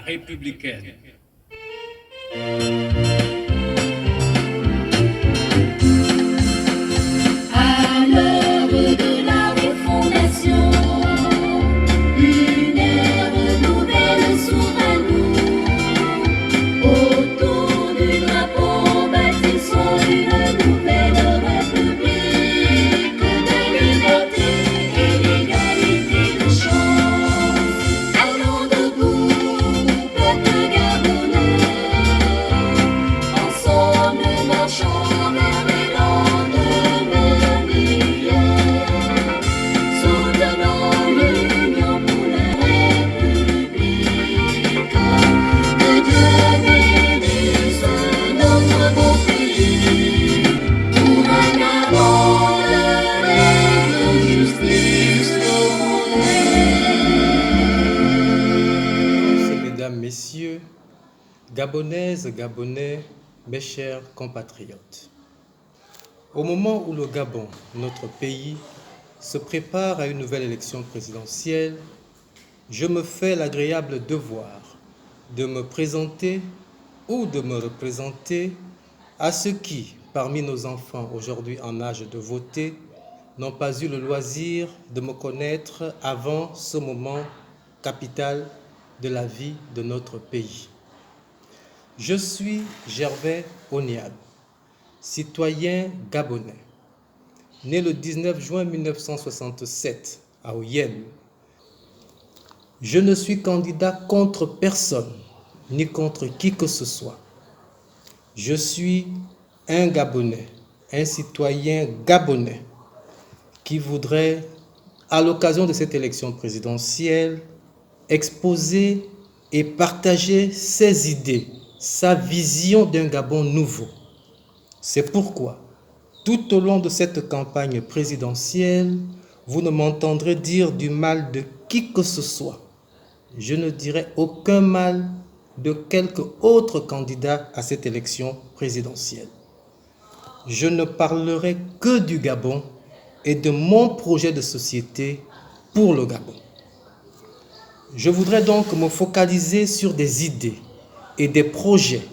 républicaine. À l'heure de la refondation, une ère nouvelle s'ouvre à nous. Autour du drapeau bâtissons une nouvelle république de liberté et d'égalité de chance. Allons debout, peuple gabonais, ensemble marchons vers les lendemains meilleurs. Soutenons l'union pour la République. Que Dieu bénisse notre beau pays. Pour un Gabon de paix, de justice, Mesdames, Messieurs, Gabonaises, Gabonais, mes chers compatriotes. Au moment où le Gabon, notre pays, se prépare à une nouvelle élection présidentielle, je me fais l'agréable devoir de me présenter ou de me représenter à ceux qui, parmi nos enfants aujourd'hui en âge de voter, n'ont pas eu le loisir de me connaître avant ce moment capital de la vie de notre pays. Je suis Gervais Onial, citoyen gabonais, né le 19 juin 1967 à Oyem. Je ne suis candidat contre personne, ni contre qui que ce soit. Je suis un Gabonais, un citoyen gabonais qui voudrait, à l'occasion de cette élection présidentielle, exposer et partager ses idées, sa vision d'un Gabon nouveau. C'est pourquoi, tout au long de cette campagne présidentielle, vous ne m'entendrez dire du mal de qui que ce soit. Je ne dirai aucun mal de quelque autre candidat à cette élection présidentielle. Je ne parlerai que du Gabon et de mon projet de société pour le Gabon. Je voudrais donc me focaliser sur des idées et des projets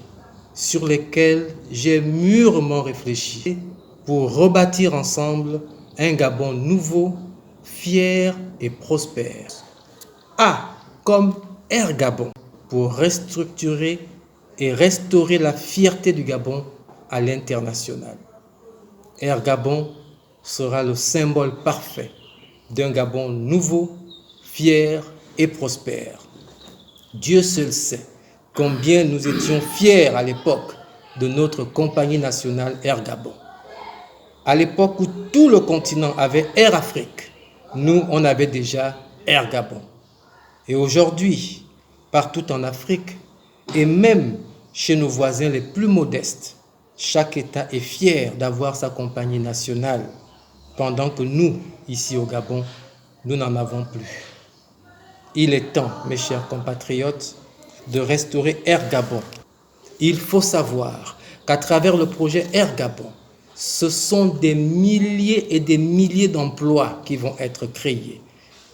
sur lesquels j'ai mûrement réfléchi pour rebâtir ensemble un Gabon nouveau, fier et prospère. A comme Air Gabon pour restructurer et restaurer la fierté du Gabon à l'international. Air Gabon sera le symbole parfait d'un Gabon nouveau, fier et prospère. Dieu seul sait combien nous étions fiers à l'époque de notre compagnie nationale Air Gabon. À l'époque où tout le continent avait Air Afrique, nous, on avait déjà Air Gabon. Et aujourd'hui, partout en Afrique, et même chez nos voisins les plus modestes, chaque État est fier d'avoir sa compagnie nationale, pendant que nous, ici au Gabon, nous n'en avons plus. Il est temps, mes chers compatriotes, de restaurer Air Gabon. Il faut savoir qu'à travers le projet Air Gabon, ce sont des milliers et des milliers d'emplois qui vont être créés.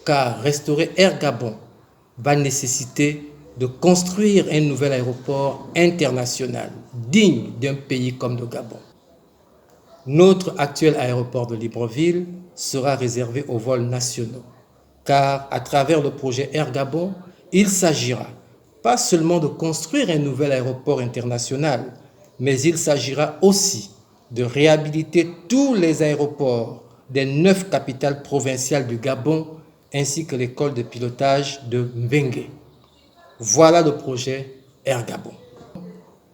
Car restaurer Air Gabon va nécessiter de construire un nouvel aéroport international digne d'un pays comme le Gabon. Notre actuel aéroport de Libreville sera réservé aux vols nationaux, car à travers le projet Air Gabon, il s'agira pas seulement de construire un nouvel aéroport international, mais il s'agira aussi de réhabiliter tous les aéroports des 9 capitales provinciales du Gabon, ainsi que l'école de pilotage de Mbengue. Voilà le projet Air Gabon.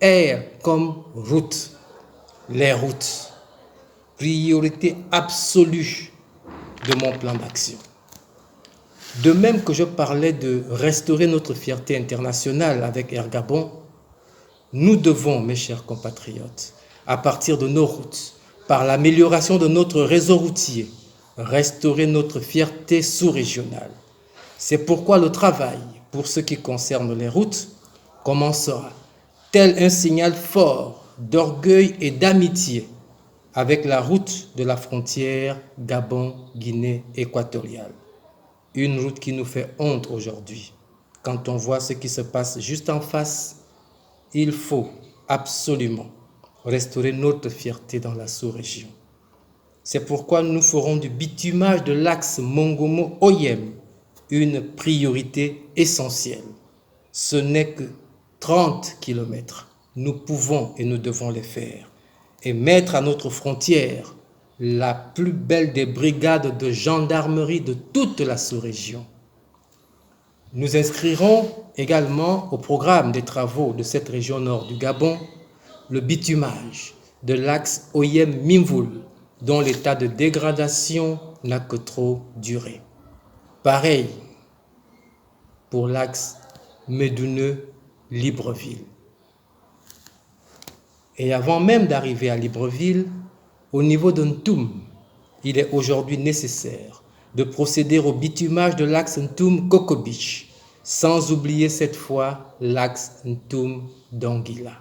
Air comme route, les routes, priorité absolue de mon plan d'action. De même que je parlais de restaurer notre fierté internationale avec Air Gabon, nous devons, mes chers compatriotes, à partir de nos routes, par l'amélioration de notre réseau routier, restaurer notre fierté sous-régionale. C'est pourquoi le travail, pour ce qui concerne les routes, commencera, tel un signal fort d'orgueil et d'amitié, avec la route de la frontière Gabon-Guinée équatoriale. Une route qui nous fait honte aujourd'hui, quand on voit ce qui se passe juste en face, il faut absolument restaurer notre fierté dans la sous-région. C'est pourquoi nous ferons du bitumage de l'axe Mongomo-Oyem une priorité essentielle. Ce n'est que 30 km. Nous pouvons et nous devons les faire et mettre à notre frontière la plus belle des brigades de gendarmerie de toute la sous-région. Nous inscrirons également au programme des travaux de cette région nord du Gabon le bitumage de l'axe Oyem-Mimvoul, dont l'état de dégradation n'a que trop duré. Pareil pour l'axe Médouneux-Libreville. Et avant même d'arriver à Libreville, au niveau de Ntoum, il est aujourd'hui nécessaire de procéder au bitumage de l'axe Ntoum-Kokobich, sans oublier cette fois l'axe Ntoum-Donguila.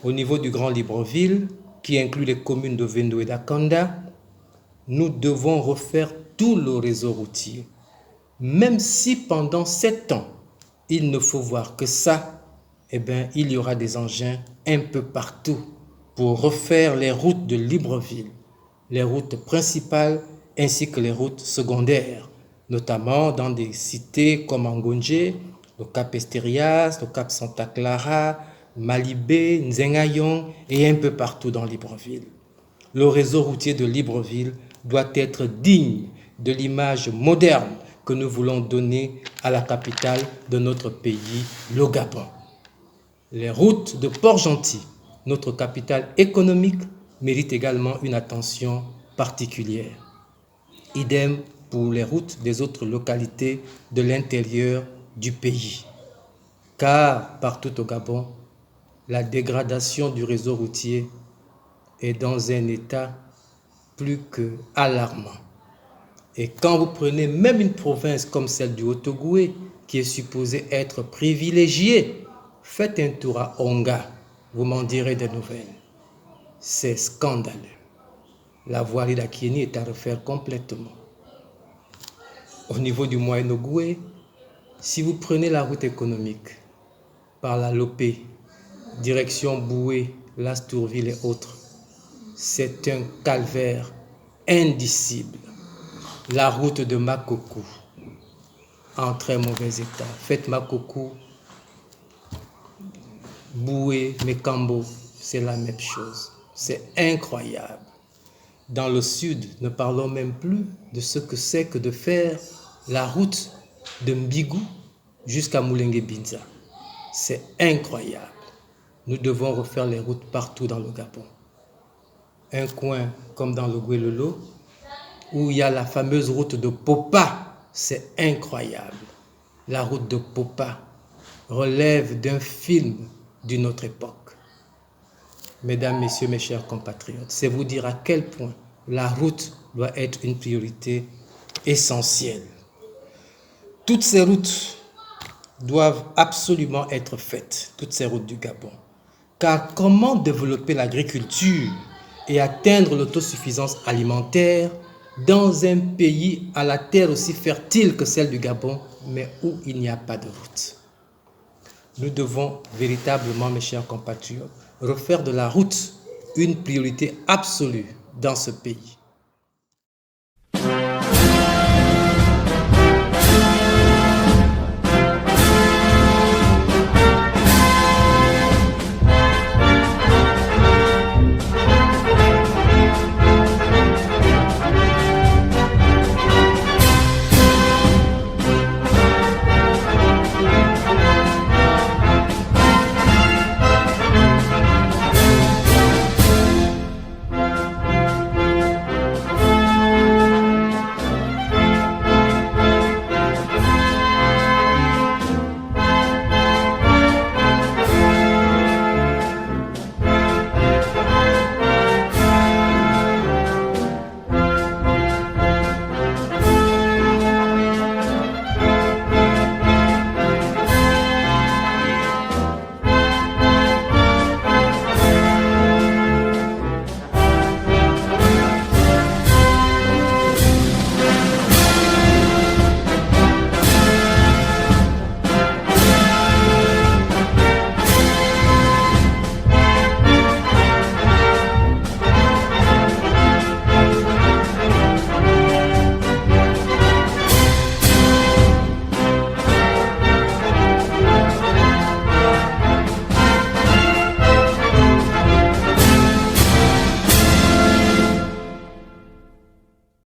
Au niveau du Grand Libreville, qui inclut les communes de Vendo et d'Akanda, nous devons refaire tout le réseau routier. Même si pendant 7 ans, il ne faut voir que ça, il y aura des engins un peu partout pour refaire les routes de Libreville, les routes principales ainsi que les routes secondaires, notamment dans des cités comme Angonje, le Cap Esterias, le Cap Santa Clara, Malibé, Nzengayong et un peu partout dans Libreville. Le réseau routier de Libreville doit être digne de l'image moderne que nous voulons donner à la capitale de notre pays, le Gabon. Les routes de Port-Gentil, notre capitale économique, méritent également une attention particulière. Idem pour les routes des autres localités de l'intérieur du pays. Car partout au Gabon, la dégradation du réseau routier est dans un état plus que alarmant. Et quand vous prenez même une province comme celle du Haut-Ogooué, qui est supposée être privilégiée, faites un tour à Onga, vous m'en direz des nouvelles. C'est scandaleux. La voirie d'Akieni est à refaire complètement. Au niveau du Moyen-Ogooué, si vous prenez la route économique par la Lopé, direction Boué, Lastourville et autres, c'est un calvaire indicible. La route de Makoko, en très mauvais état. Faites Makoko, Boué, Mekambo, c'est la même chose. C'est incroyable. Dans le sud, ne parlons même plus de ce que c'est que de faire la route de Mbigou jusqu'à Moulengue-Binza. C'est incroyable. Nous devons refaire les routes partout dans le Gabon. Un coin comme dans le Guélolo, où il y a la fameuse route de Popa, c'est incroyable. La route de Popa relève d'un film d'une autre époque. Mesdames, Messieurs, mes chers compatriotes, c'est vous dire à quel point la route doit être une priorité essentielle. Toutes ces routes doivent absolument être faites, toutes ces routes du Gabon. Car comment développer l'agriculture et atteindre l'autosuffisance alimentaire dans un pays à la terre aussi fertile que celle du Gabon, mais où il n'y a pas de route? Nous devons véritablement, mes chers compatriotes, refaire de la route une priorité absolue dans ce pays.